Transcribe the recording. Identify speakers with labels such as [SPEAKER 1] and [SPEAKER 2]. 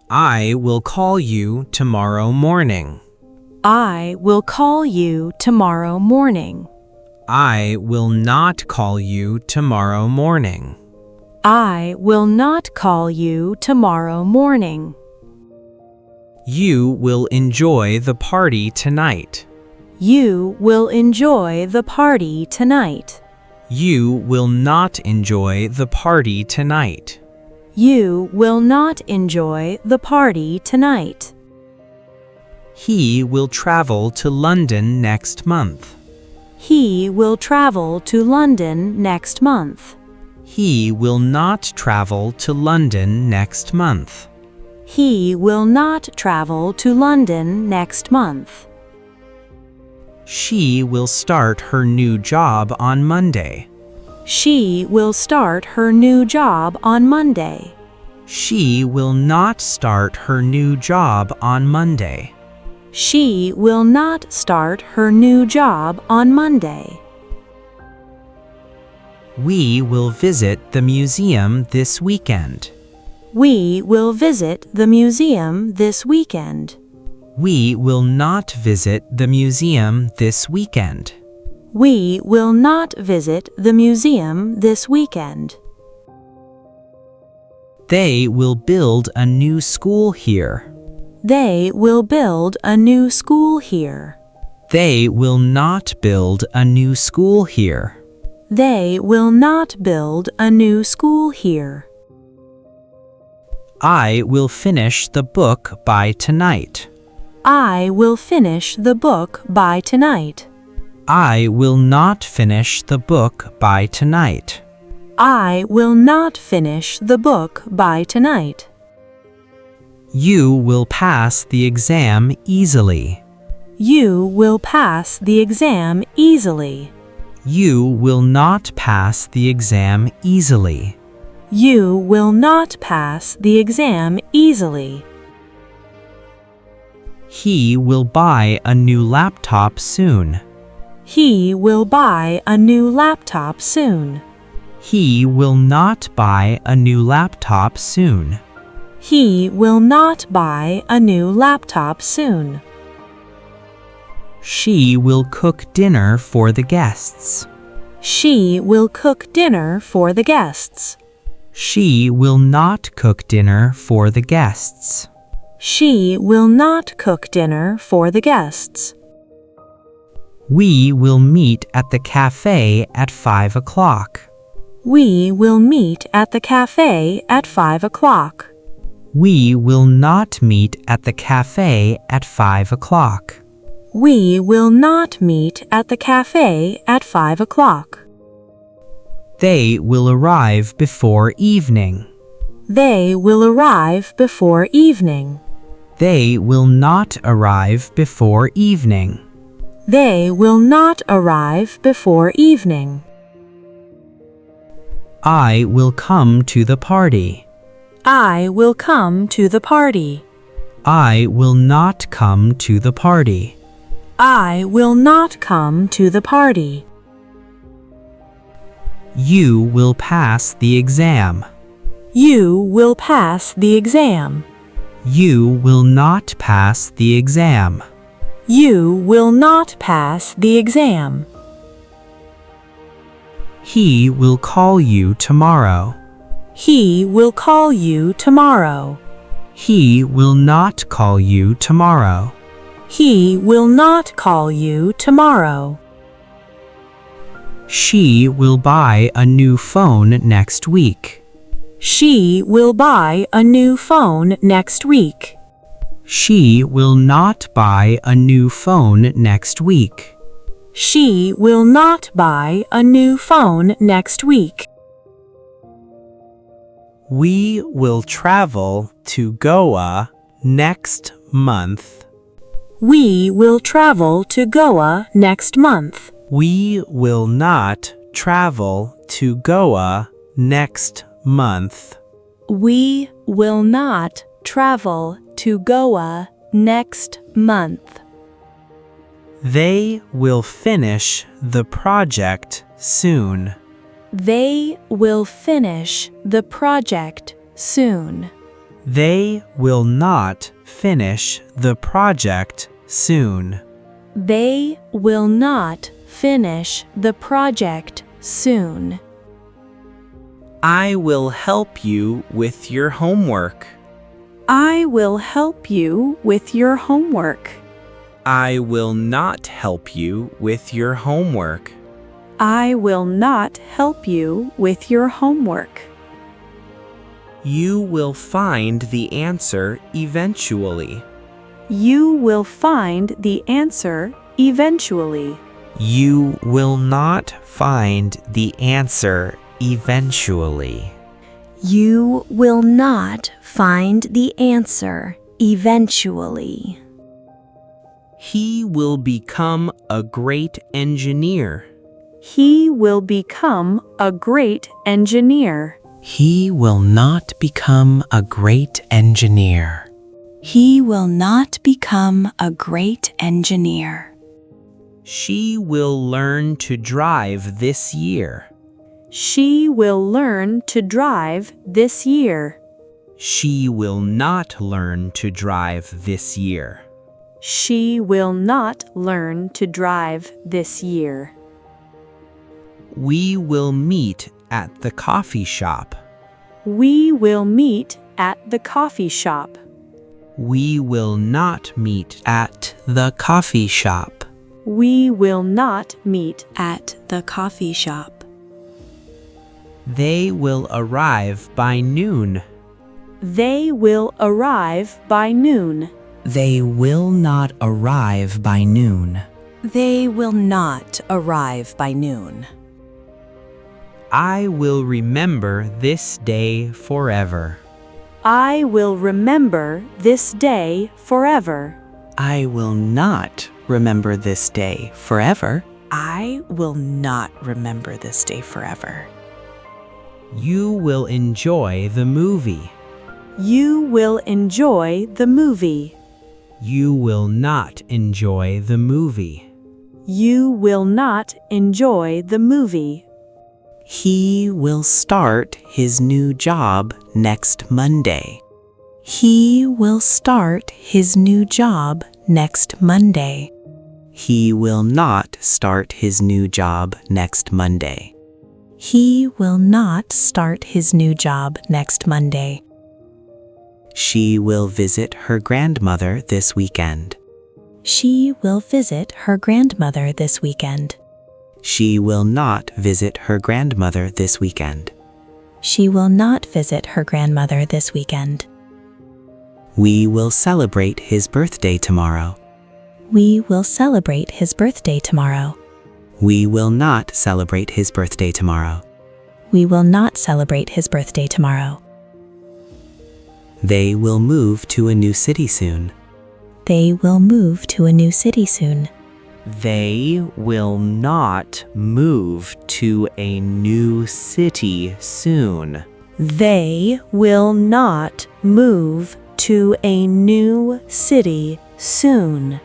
[SPEAKER 1] I will call you tomorrow morning.
[SPEAKER 2] I will call you tomorrow morning.
[SPEAKER 1] I will not call you tomorrow morning.
[SPEAKER 2] I will not call you tomorrow morning.
[SPEAKER 1] You will enjoy the party tonight.
[SPEAKER 2] You will enjoy the party tonight.
[SPEAKER 1] You will not enjoy the party tonight.
[SPEAKER 2] You will not enjoy the party tonight.
[SPEAKER 1] He will travel to London next month.
[SPEAKER 2] He will travel to London next month.
[SPEAKER 1] He will not travel to London next month.
[SPEAKER 2] He will not travel to London next month.
[SPEAKER 1] She will start her new job on Monday.
[SPEAKER 2] She will start her new job on Monday.
[SPEAKER 1] She will not start her new job on Monday.
[SPEAKER 2] She will not start her new job on Monday.
[SPEAKER 1] We will visit the museum this weekend.
[SPEAKER 2] We will visit the museum this weekend.
[SPEAKER 1] We will not visit the museum this weekend.
[SPEAKER 2] We will not visit the museum this weekend.
[SPEAKER 1] They will build a new school here.
[SPEAKER 2] They will build a new school here.
[SPEAKER 1] They will not build a new school here.
[SPEAKER 2] They will not build a new school here.
[SPEAKER 1] I will finish the book by tonight.
[SPEAKER 2] I will finish the book by tonight.
[SPEAKER 1] I will not finish the book by tonight.
[SPEAKER 2] I will not finish the book by tonight.
[SPEAKER 1] You will pass the exam easily.
[SPEAKER 2] You will pass the exam easily.
[SPEAKER 1] You will not pass the exam easily.
[SPEAKER 2] You will not pass the exam easily.
[SPEAKER 1] He will buy a new laptop soon.
[SPEAKER 2] He will buy a new laptop soon.
[SPEAKER 1] He will not buy a new laptop soon.
[SPEAKER 2] He will not buy a new laptop soon.
[SPEAKER 1] She will cook dinner for the guests.
[SPEAKER 2] She will cook dinner for the guests.
[SPEAKER 1] She will not cook dinner for the guests.
[SPEAKER 2] She will not cook dinner for the guests.
[SPEAKER 1] We will meet at the cafe at 5 o'clock.
[SPEAKER 2] We will meet at the cafe at 5 o'clock.
[SPEAKER 1] We will not meet at the cafe at 5 o'clock.
[SPEAKER 2] We will not meet at the cafe at 5 o'clock.
[SPEAKER 1] They will arrive before evening.
[SPEAKER 2] They will arrive before evening.
[SPEAKER 1] They will not arrive before evening.
[SPEAKER 2] They will not arrive before evening.
[SPEAKER 1] I will come to the party.
[SPEAKER 2] I will come to the party.
[SPEAKER 1] I will not come to the party.
[SPEAKER 2] I will not come to the party.
[SPEAKER 1] You will pass the exam.
[SPEAKER 2] You will pass the exam.
[SPEAKER 1] You will not pass the exam.
[SPEAKER 2] You will not pass the exam.
[SPEAKER 1] He will call you tomorrow.
[SPEAKER 2] He will call you tomorrow.
[SPEAKER 1] He will not call you tomorrow.
[SPEAKER 2] He will not call you tomorrow.
[SPEAKER 1] She will buy a new phone next week.
[SPEAKER 2] She will buy a new phone next week.
[SPEAKER 1] She will not buy a new phone next week.
[SPEAKER 2] She will not buy a new phone next week.
[SPEAKER 1] We will travel to Goa next month.
[SPEAKER 2] We will travel to Goa next month.
[SPEAKER 1] We will not travel to Goa next month.
[SPEAKER 2] We will not travel to Goa next month.
[SPEAKER 1] They will finish the project soon.
[SPEAKER 2] They will finish the project soon.
[SPEAKER 1] They will not finish the project soon.
[SPEAKER 2] They will not finish the project soon.
[SPEAKER 1] I will help you with your homework.
[SPEAKER 2] I will help you with your homework.
[SPEAKER 1] I will not help you with your homework.
[SPEAKER 2] I will not help you with your homework.
[SPEAKER 1] You will find the answer eventually.
[SPEAKER 2] You will find the answer eventually.
[SPEAKER 1] You will not find the answer eventually.
[SPEAKER 2] You will not find the answer eventually.
[SPEAKER 1] He will become a great engineer.
[SPEAKER 2] He will become a great engineer.
[SPEAKER 1] He will not become a great engineer.
[SPEAKER 2] He will not become a great engineer.
[SPEAKER 1] She will learn to drive this year.
[SPEAKER 2] She will learn to drive this year.
[SPEAKER 1] She will not learn to drive this year.
[SPEAKER 2] She will not learn to drive this year.
[SPEAKER 1] We will meet at the coffee shop.
[SPEAKER 2] We will meet at the coffee shop.
[SPEAKER 1] We will not meet at the coffee shop.
[SPEAKER 2] We will not meet at the coffee shop.
[SPEAKER 1] They will arrive by noon.
[SPEAKER 2] They will arrive by noon.
[SPEAKER 1] They will not arrive by noon.
[SPEAKER 2] They will not arrive by noon.
[SPEAKER 1] I will remember this day forever.
[SPEAKER 2] I will remember this day forever.
[SPEAKER 1] I will not remember this day forever.
[SPEAKER 2] I will not remember this day forever.
[SPEAKER 1] You will enjoy the movie.
[SPEAKER 2] You will enjoy the movie.
[SPEAKER 1] You will not enjoy the movie.
[SPEAKER 2] You will not enjoy the movie.
[SPEAKER 1] He will start his new job next Monday.
[SPEAKER 2] He will start his new job next Monday.
[SPEAKER 1] He will not start his new job next Monday.
[SPEAKER 2] He will not start his new job next Monday.
[SPEAKER 1] She will visit her grandmother this weekend.
[SPEAKER 2] She will visit her grandmother this weekend.
[SPEAKER 1] She will not visit her grandmother this weekend.
[SPEAKER 2] She will not visit her grandmother this weekend.
[SPEAKER 1] We will celebrate his birthday tomorrow.
[SPEAKER 2] We will celebrate his birthday tomorrow.
[SPEAKER 1] We will not celebrate his birthday tomorrow.
[SPEAKER 2] We will not celebrate his birthday tomorrow.
[SPEAKER 1] They will move to a new city soon.
[SPEAKER 2] They will move to a new city soon.
[SPEAKER 1] They will not move to a new city soon.
[SPEAKER 2] They will not move to a new city soon.